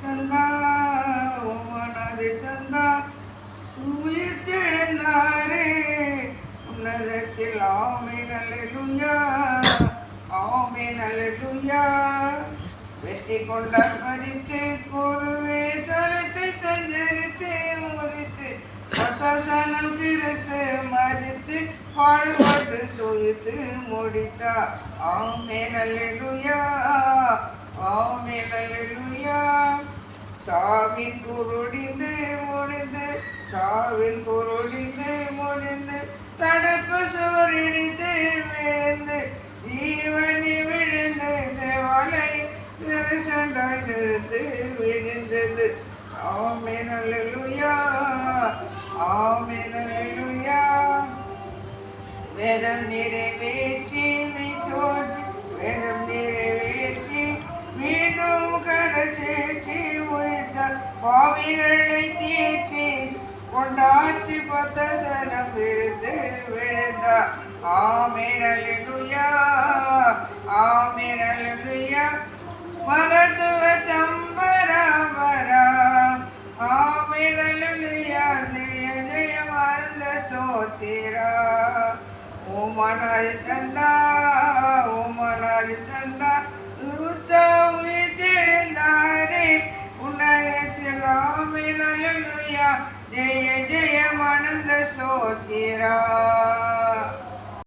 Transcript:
தந்தா மனது தந்தா உயிர் திழந்தாரே உன்னதத்தில் ஆமென் அல்லேலூயா ஆமென் அல்லேலூயா. வெற்றி கொண்டார் மரித்து கூறுவே தலத்தை சஞ்சரித்து முறித்து பத்தாசனம் கிறிஸ்து மறித்து பாடுபட்டு துயித்து முடித்தா ஆமென் அல்லேலூயா ஆமென் அல்லேலூயா. சாவின் குருடிந்து முடிந்து சாவின் குருடிந்து முடிந்து தடுப்பு சுவர் இடிந்து விழுந்து ஜீவனி விழுந்து தேவாலை சண்டாய் செலுத்து விழுந்தது ஆமென் அல்லேலூயா ஆமென் அல்லேலூயா. வேதம் நிறைவேற்றி நீ தோன்றி வேதம் நிறைவேற்றி மீண்டும் கரச்சேற்றி உயிர்த்த பாவிகளை தீற்றி கொண்டாற்றி பத்தசனம் விழுந்து விழுந்தா ஆமென் அல்லேலூயா ஆமென் அல்லேலூயா. மகத்துவ தம்பராமரா ஆமென் அல்லேலூயா. ஜெய ஜெயமானந்த ஸ்தோத்திரா உமனது தந்தா